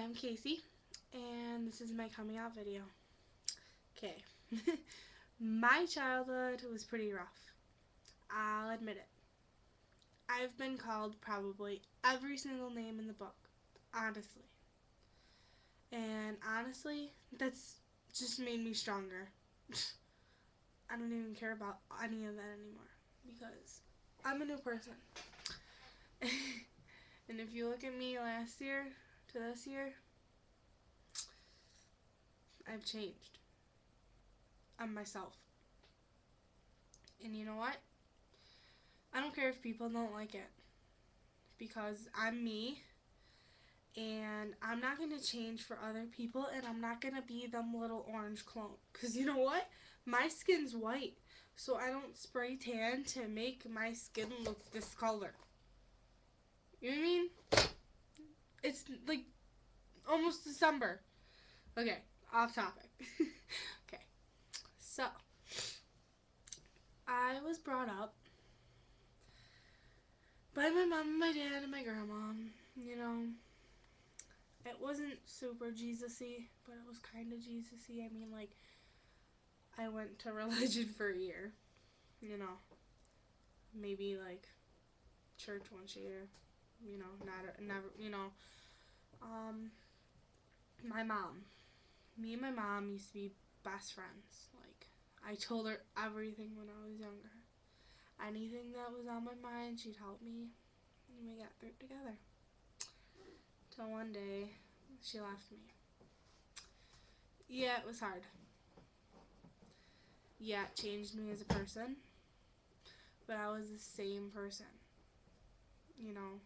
I'm Casey, and this is my coming out video. Okay. My childhood was pretty rough. I'll admit it. I've been called probably every single name in the book, honestly. And honestly, that's just made me stronger. I don't even care about any of that anymore because I'm a new person. And if you look at me last year to this year, I've changed. I'm myself. And you know what? I don't care if people don't like it because I'm me and I'm not going to change for other people and I'm not going to be them little orange clone. Because you know what? My skin's white, so I don't spray tan to make my skin look this color. You know what I mean? It's like almost December. Okay, off topic. Okay, so I was brought up by my mom and my dad and my grandma. You know, it wasn't super Jesus-y, but it was kind of Jesus-y. I mean, like, I went to religion for a year. You know, maybe like church once a year. You know, never. You know, my mom. Me and my mom used to be best friends. Like, I told her everything when I was younger. Anything that was on my mind, she'd help me, and we got through it together. Till one day, she left me. Yeah, it was hard. Yeah, it changed me as a person, but I was the same person. You know,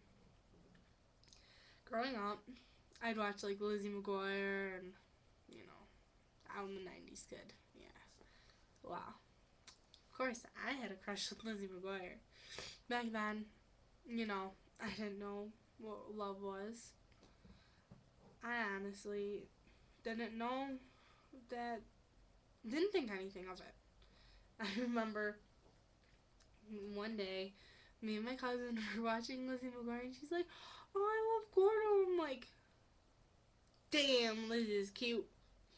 growing up, I'd watch like Lizzie McGuire and, you know, I'm a 90s kid. Yeah. Wow. Of course, I had a crush with Lizzie McGuire. Back then, you know, I didn't know what love was. I honestly didn't know that, didn't think anything of it. I remember one day, me and my cousin were watching Lizzie McGuire, and she's like, "Oh, I love Gordo." I'm like, "Damn, Lizzie is cute."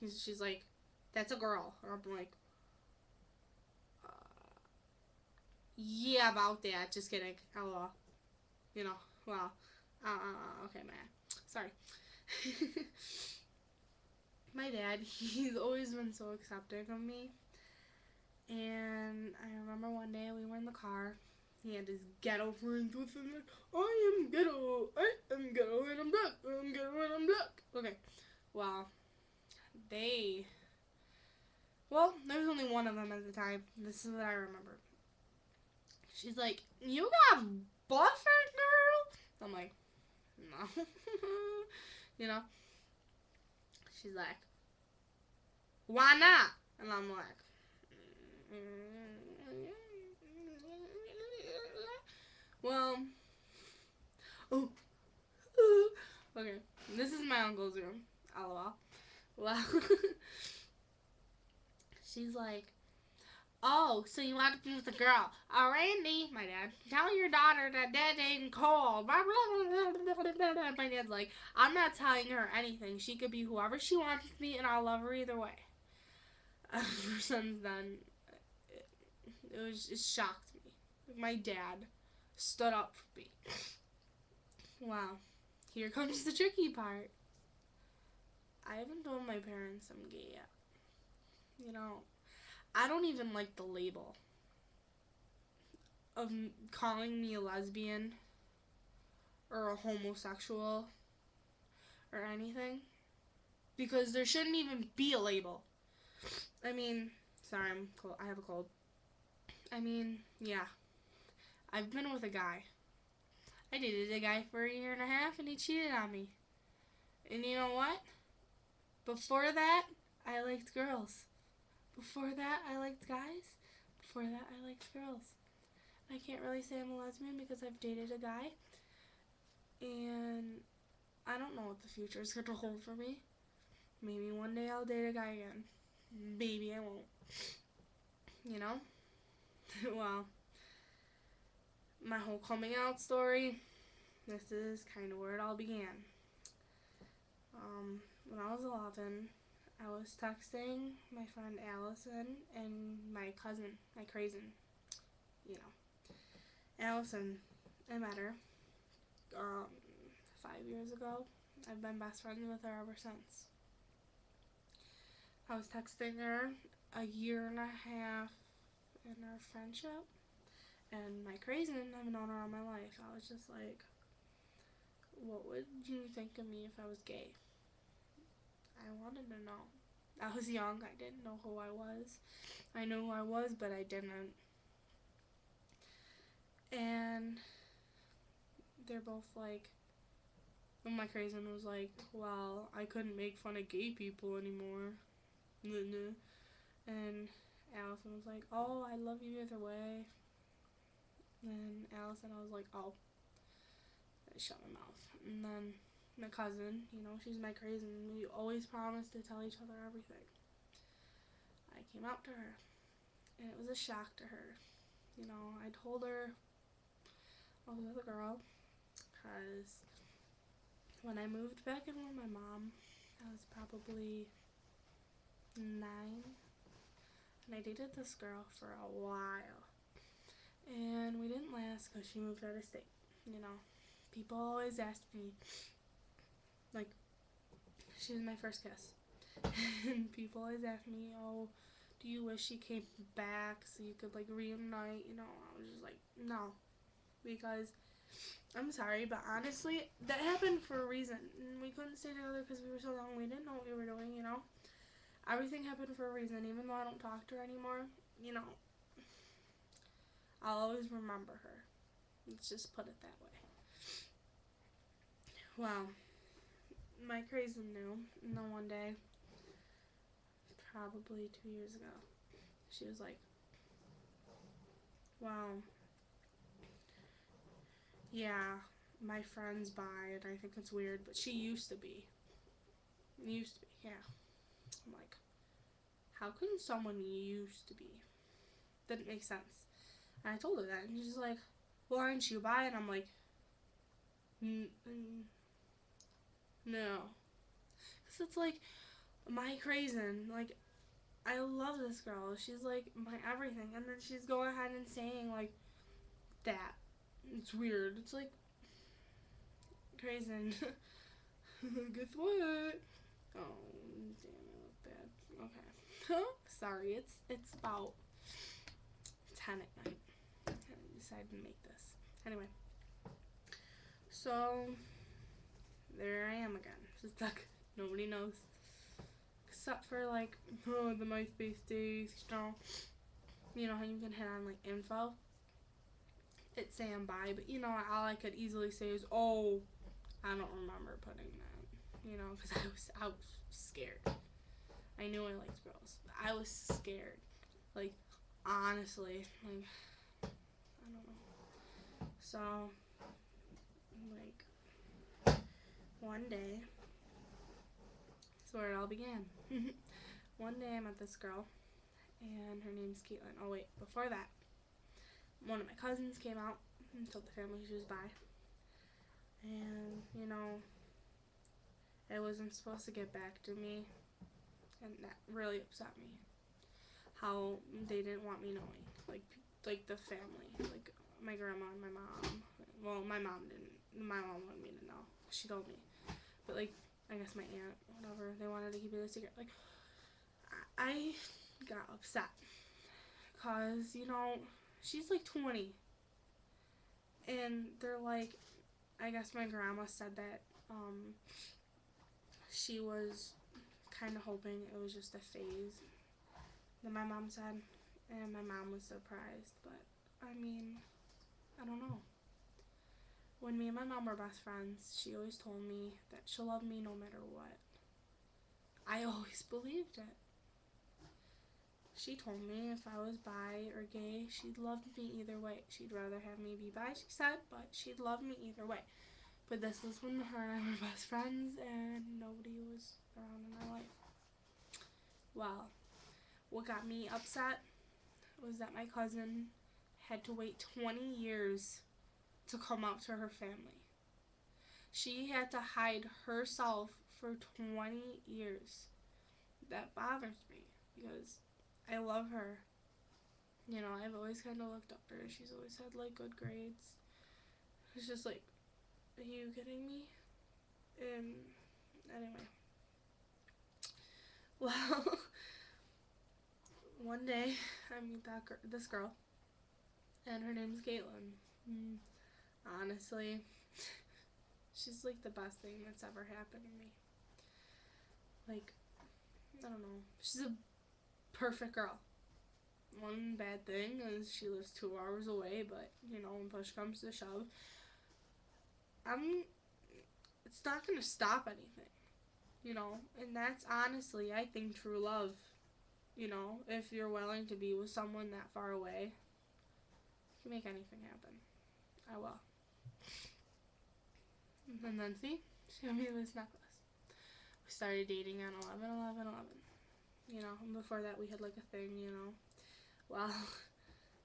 She's like, "That's a girl." Or I'm like, "Yeah, about that. Just kidding. LOL." You know, well, okay, man. Sorry. My dad, he's always been so accepting of me. And I remember one day we were in the car. He had his ghetto friends with him. Like, I am ghetto, and I'm black. I'm ghetto and I'm black. Okay, well, there was only one of them at the time. This is what I remember. She's like, "You got a boyfriend, girl?" I'm like, "No." You know? She's like, "Why not?" And I'm like, well, oh, okay. This is my uncle's room. LOL. Well, she's like, "Oh, so you want to be with a girl? Oh, Randy, my dad, tell your daughter that Dad ain't cold." My dad's like, "I'm not telling her anything. She could be whoever she wants to be, and I'll love her either way." Ever since then, it shocked me. My dad stood up for me. Wow. Here comes the tricky part. I haven't told my parents I'm gay yet. You know, I don't even like the label of calling me a lesbian or a homosexual or anything, because there shouldn't even be a label. I mean, sorry, I'm cold. I have a cold. I mean, yeah, I've been with a guy. I dated a guy for a year and a half and he cheated on me. And you know what? Before that, I liked girls. Before that, I liked guys. Before that, I liked girls. I can't really say I'm a lesbian because I've dated a guy. And I don't know what the future is going to hold for me. Maybe one day I'll date a guy again. Maybe I won't. You know? Well, my whole coming out story, this is kind of where it all began. When I was 11, I was texting my friend Allison and my cousin, my cousin, you know. Allison, I met her 5 years ago. I've been best friends with her ever since. I was texting her a year and a half in our friendship, and my cousin, I've known her all my life. I was just like, what would you think of me if I was gay? I wanted to know. I was young. I didn't know who I was. I knew who I was, but I didn't. And they're both like, and my cousin was like, well, I couldn't make fun of gay people anymore. And Allison was like, oh, I love you either way. And Allison, I was like, oh. I shut my mouth. And then my cousin, she's my cousin. We always promised to tell each other everything. I came out to her, and it was a shock to her. I told her I was with a girl, because when I moved back in with my mom, I was probably 9, and I dated this girl for a while. And we didn't last because she moved out of state. People always asked me, like, she was my first kiss. And people always ask me, oh, do you wish she came back so you could, like, reunite? I was just like, no. Because, I'm sorry, but honestly, that happened for a reason. We couldn't stay together because we were so young. We didn't know what we were doing, Everything happened for a reason. Even though I don't talk to her anymore, I'll always remember her. Let's just put it that way. Well, my cousin knew. And then one day, probably 2 years ago, she was like, wow, yeah, my friend's bi, and I think it's weird, but she used to be. Yeah. I'm like, how can someone used to be? Didn't make sense. And I told her that, and she's like, well, aren't you bi? And I'm like, no. Because it's like, my cousin, like, I love this girl. She's like my everything. And then she's going ahead and saying, like, that. It's weird. It's like, cousin. Guess what? Oh, damn, I look bad. Okay. Sorry, it's about 10 at night. I decided to make this. Anyway. So, there I am again. Just like, nobody knows. Except for, like, the MySpace days, You know how you can hit on, like, info? It's saying bye, but, all I could easily say is, oh, I don't remember putting that. Because I was scared. I knew I liked girls. I was scared. Like, honestly. Like, I don't know. So, like, one day, that's where it all began. One day I met this girl, and her name's Caitlin. Oh, wait, before that, one of my cousins came out and told the family she was bi. And, it wasn't supposed to get back to me, and that really upset me. How they didn't want me knowing, like the family, like my grandma and my mom. Well, my mom didn't. My mom wanted me to know. She told me, but like I guess my aunt, whatever, they wanted to keep it a secret. Like I got upset, cause she's like 20, and they're like, I guess my grandma said that she was kind of hoping it was just a phase. Then my mom said, and my mom was surprised, but I mean, I don't know. When me and my mom were best friends, she always told me that she'll love me no matter what. I always believed it. She told me if I was bi or gay, she'd love me either way. She'd rather have me be bi, she said, but she'd love me either way. But this was when her and I were best friends and nobody was around in our life. Well, what got me upset was that my cousin had to wait 20 years to come out to her family. She had to hide herself for 20 years. That bothers me because I love her. You know, I've always kind of looked up to her. She's always had like good grades. It's just like, are you kidding me? And anyway, well, one day I meet this girl, and her name's Caitlin. Honestly, she's like the best thing that's ever happened to me. Like, I don't know. She's a perfect girl. One bad thing is she lives 2 hours away, but you know, when push comes to shove, I'm. It's not gonna stop anything, you know. And that's honestly, I think, true love. You know, if you're willing to be with someone that far away, you can make anything happen. I will. And then see, she gave me this necklace. We started dating on 11/11/11. You know, and before that we had like a thing, you know. Well,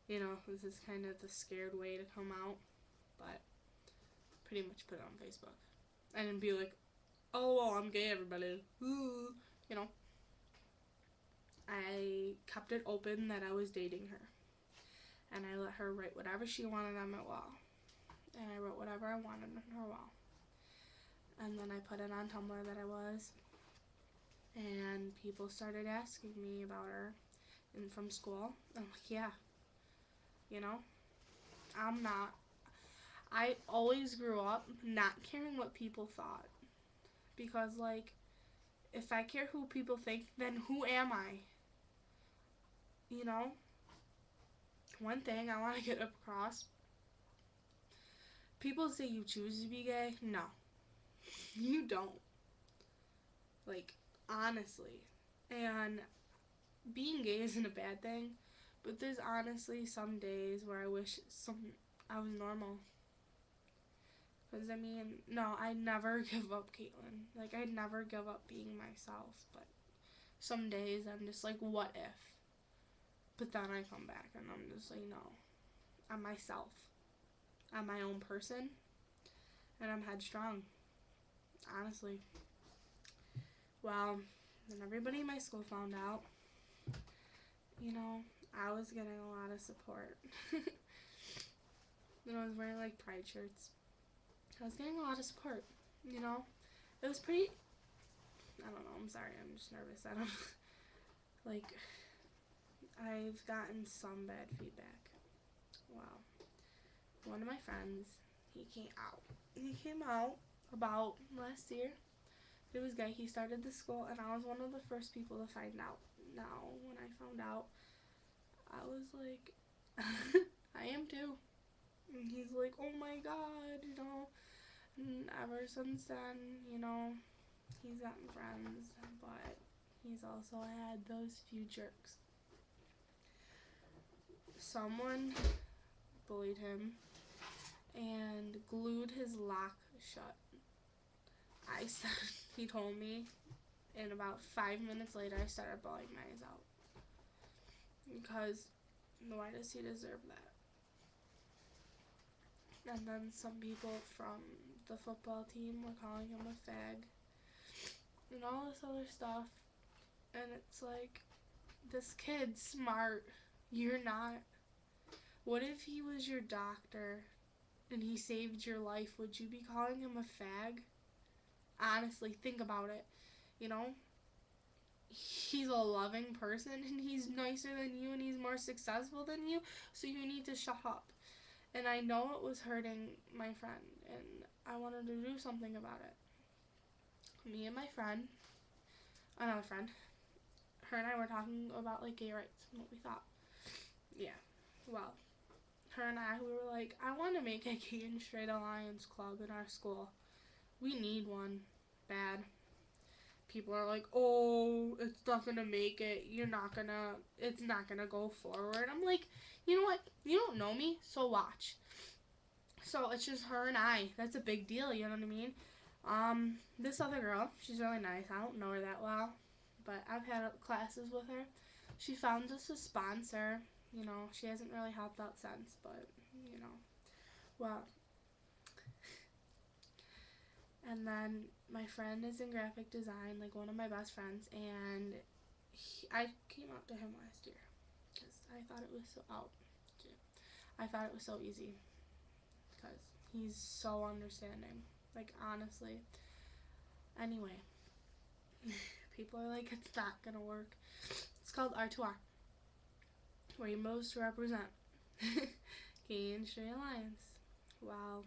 you know, this is kind of the scared way to come out, but pretty much put it on Facebook. And then be like, oh, well, I'm gay, everybody. Ooh. You know, I kept it open that I was dating her. And I let her write whatever she wanted on my wall. And I wrote whatever I wanted on her wall. And then I put it on Tumblr that I was. And people started asking me about her and from school. And I'm like, yeah. You know, I always grew up not caring what people thought. Because, like, if I care who people think, then who am I? You know? One thing I want to get across. People say you choose to be gay. No. You don't. Like, honestly. And being gay isn't a bad thing. But there's honestly some days where I wish I was normal. Because, I mean, no, I never give up Caitlin. Like, I never give up being myself. But some days I'm just like, what if? But then I come back and I'm just like, no. I'm myself. I'm my own person. And I'm headstrong. Honestly. Well, then everybody in my school found out. You know, I was getting a lot of support. And I was wearing, like, pride shirts. I was getting a lot of support, you know? It was pretty, I don't know, I'm sorry, I'm just nervous. I don't, like, I've gotten some bad feedback. Wow. One of my friends, he came out about last year. It was gay. He started the school, and I was one of the first people to find out. Now, when I found out, I was like, I am too. And he's like, oh my god, you know. And ever since then, you know, he's gotten friends, but he's also had those few jerks. Someone bullied him and glued his lock shut. He told me, and about 5 minutes later, I started bawling my eyes out. Because, why does he deserve that? And then some people from the football team were calling him a fag. And all this other stuff. And it's like, this kid's smart. You're not. What if he was your doctor and he saved your life? Would you be calling him a fag? Honestly, think about it. You know? He's a loving person and he's nicer than you and he's more successful than you. So you need to shut up. And I know it was hurting my friend and I wanted to do something about it. Me and my friend, another friend, her and I were talking about like gay rights and what we thought. Yeah. Well, her and I, we were like, I want to make a gay and straight alliance club in our school. We need one. Bad. People are like, oh, it's not gonna make it. It's not gonna go forward. I'm like, you know what? You don't know me, so watch. So it's just her and I. That's a big deal, you know what I mean? This other girl, she's really nice. I don't know her that well, but I've had classes with her. She found us a sponsor. You know, she hasn't really helped out since, but, you know. Well, And then my friend is in graphic design, like one of my best friends, and I came up to him last year because I thought it was so I thought it was so easy because he's so understanding. Like, honestly. Anyway, people are like, it's not gonna work. It's called R2R. Rainbows to represent. Gay and Straight Alliance. Wow.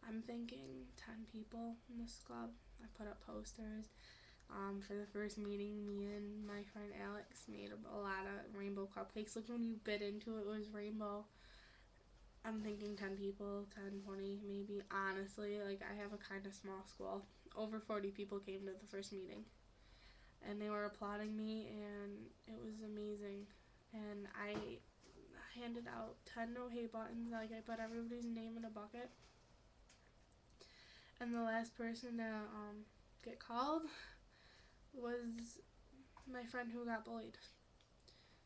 I'm thinking 10 people in this club. I put up posters. For the first meeting, me and my friend Alex made a lot of rainbow cupcakes. Like, when you bit into it, it was rainbow. I'm thinking 10 people, 10, 20 maybe. Honestly, like, I have a kind of small school. Over 40 people came to the first meeting. And they were applauding me, and it was amazing. And I handed out 10 no hate buttons. Like, I put everybody's name in a bucket. And the last person to get called was my friend who got bullied.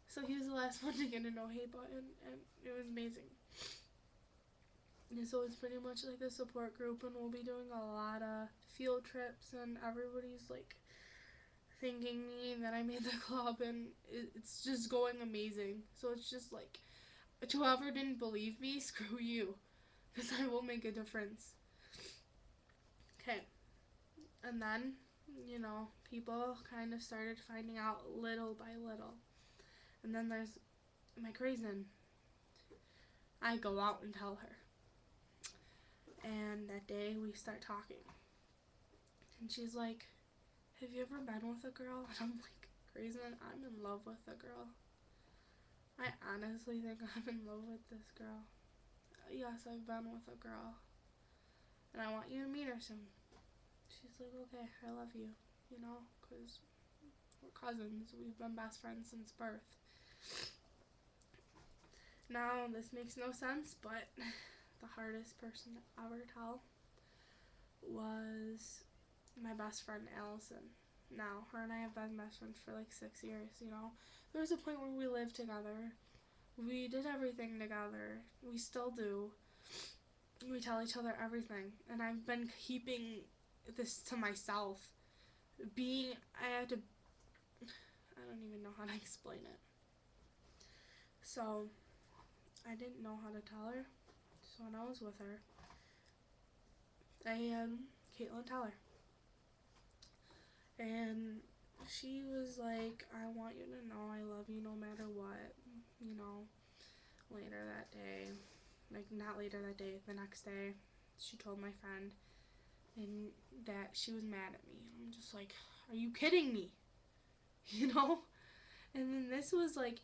So he was the last one to get a no hate button, and it was amazing. And so it's pretty much like a support group, and we'll be doing a lot of field trips, and everybody's like thanking me that I made the club, and it's just going amazing. So it's just like, to whoever didn't believe me, screw you, because I will make a difference. Okay, and then, people kind of started finding out little by little. And then there's my cousin. I go out and tell her. And that day we start talking. And she's like, have you ever been with a girl? And I'm like, cousin, I'm in love with a girl. I honestly think I'm in love with this girl. Yes, I've been with a girl. And I want you to meet her soon. She's like, okay, I love you, because we're cousins. We've been best friends since birth. Now, this makes no sense, but the hardest person to ever tell was my best friend, Allison. Now, her and I have been best friends for like 6 years, There was a point where we lived together. We did everything together. We still do. We tell each other everything. And I've been keeping this to myself. I don't even know how to explain it. So, I didn't know how to tell her. So when I was with her, I had Caitlin tell her. And she was like, I want you to know I love you no matter what. Later that day, like not later that day, the next day, she told my friend and that she was mad at me. And I'm just like, are you kidding me? And then this was like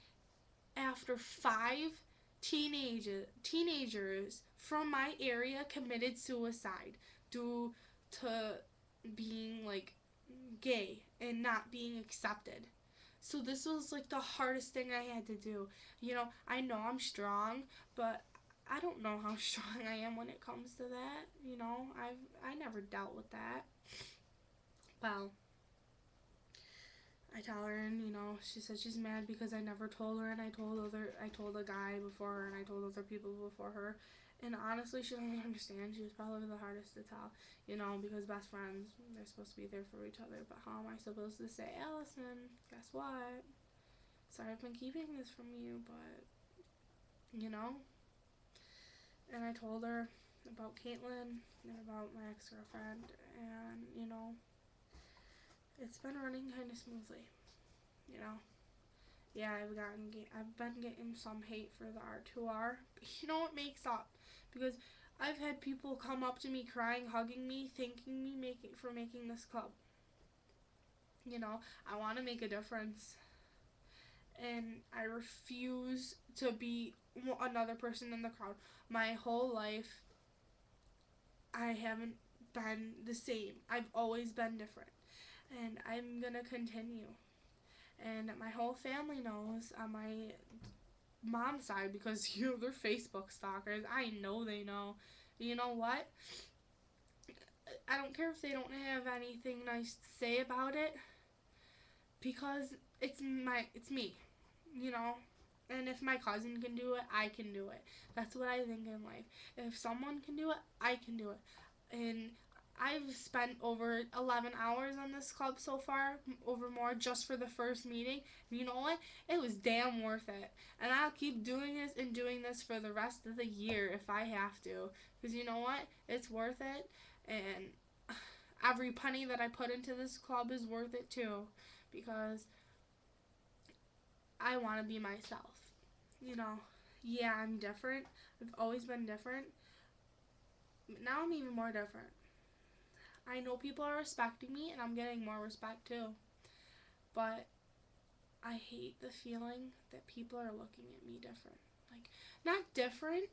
after 5 teenagers from my area committed suicide due to being like gay and not being accepted. So this was like the hardest thing I had to do. I know I'm strong, but I don't know how strong I am when it comes to that. I never dealt with that. Well, I tell her, and she said she's mad because I never told her, and I told a guy before her, and I told other people before her. And honestly, she doesn't understand. She was probably the hardest to tell, because best friends, they're supposed to be there for each other. But how am I supposed to say, Allison, guess what? Sorry I've been keeping this from you, but, And I told her about Caitlin and about my ex-girlfriend, and, it's been running kind of smoothly, Yeah, I've been getting some hate for the R2R. But it makes up because I've had people come up to me crying, hugging me, thanking me for making this club. I want to make a difference. And I refuse to be another person in the crowd. My whole life, I haven't been the same. I've always been different. And I'm going to continue. And my whole family knows on my mom's side because, they're Facebook stalkers. I know they know. You know what? I don't care if they don't have anything nice to say about it because it's me, And if my cousin can do it, I can do it. That's what I think in life. If someone can do it, I can do it. And I've spent over 11 hours on this club so far, over more, just for the first meeting. And you know what? It was damn worth it. And I'll keep doing this and doing this for the rest of the year if I have to. Because you know what? It's worth it. And every penny that I put into this club is worth it too. Because I want to be myself. You know, yeah, I'm different. I've always been different. But now I'm even more different. I know people are respecting me, and I'm getting more respect too. But I hate the feeling that people are looking at me different. Like, not different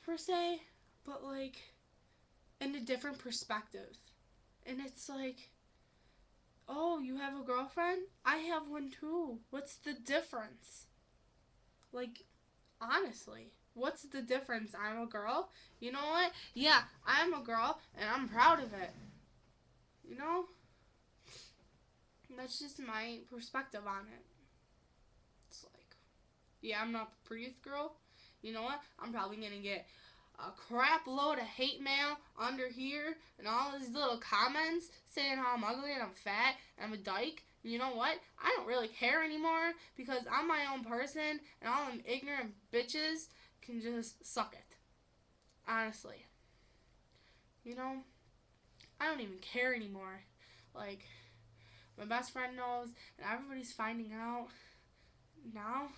per se, but like in a different perspective. And it's like, oh, you have a girlfriend? I have one too. What's the difference? Like, honestly, what's the difference? I'm a girl. You know what? Yeah, I'm a girl, and I'm proud of it. You know? That's just my perspective on it. It's like, yeah, I'm not the prettiest girl. You know what? I'm probably going to get a crap load of hate mail under here and all these little comments saying how I'm ugly and I'm fat and I'm a dyke. And you know what? I don't really care anymore because I'm my own person and all them ignorant bitches can just suck it. Honestly. You know? I don't even care anymore. Like, my best friend knows and everybody's finding out now.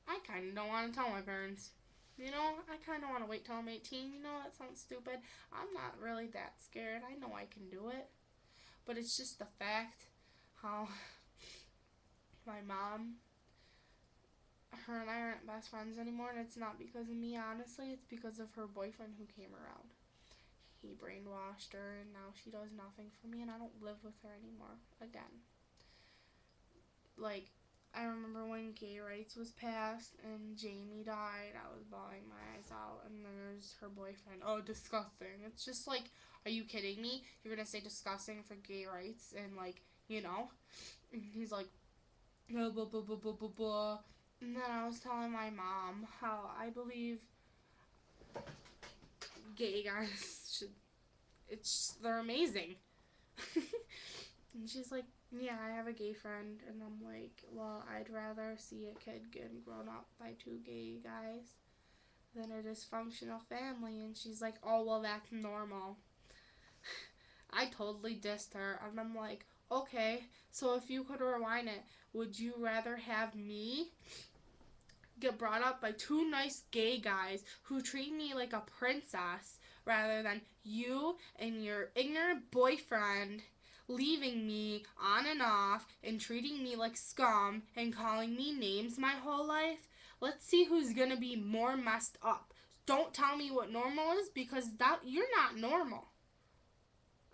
I kind of don't want to tell my parents. You know, I kind of want to wait till I'm 18. You know, that sounds stupid. I'm not really that scared. I know I can do it. But it's just the fact how my mom, her and I aren't best friends anymore. And it's not because of me, honestly. It's because of her boyfriend who came around. He brainwashed her, and now she does nothing for me, and I don't live with her anymore. Again. Like, I remember when gay rights was passed and Jamie died, I was bawling my eyes out. And then there's her boyfriend. Oh, disgusting. It's just like, are you kidding me? You're going to say disgusting for gay rights and, like, you know? And he's like, blah, blah, blah, blah, blah, blah, blah. And then I was telling my mom how I believe gay guys should, they're amazing. And she's like, yeah, I have a gay friend. And I'm like, well, I'd rather see a kid getting grown up by two gay guys than a dysfunctional family. And she's like, oh, well, that's normal. I totally dissed her. And I'm like, okay, so if you could rewind it, would you rather have me get brought up by two nice gay guys who treat me like a princess rather than you and your ignorant boyfriend leaving me on and off and treating me like scum and calling me names my whole life? Let's see who's gonna be more messed up. Don't tell me what normal is because that you're not normal.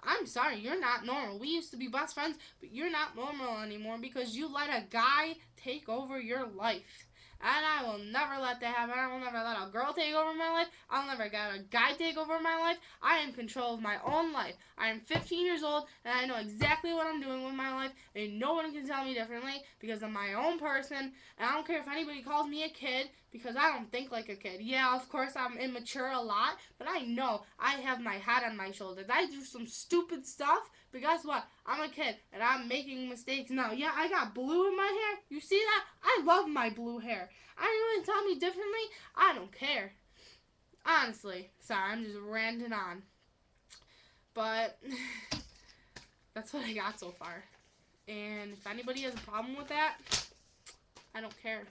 I'm sorry, you're not normal. We used to be best friends, but you're not normal anymore because you let a guy take over your life. And I will never let that happen. I will never let a girl take over my life. I'll never let a guy take over my life. I am in control of my own life. I am 15 years old, and I know exactly what I'm doing with my life, and no one can tell me differently because I'm my own person, and I don't care if anybody calls me a kid because I don't think like a kid. Yeah, of course, I'm immature a lot, but I know I have my head on my shoulders. I do some stupid stuff, but guess what? I'm a kid, and I'm making mistakes now. Yeah, I got blue in my hair. You see that? I love my blue hair. I know tell me differently. I don't care. Honestly. Sorry, I'm just ranting on. But that's what I got so far. And if anybody has a problem with that, I don't care.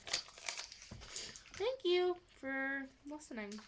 Thank you for listening.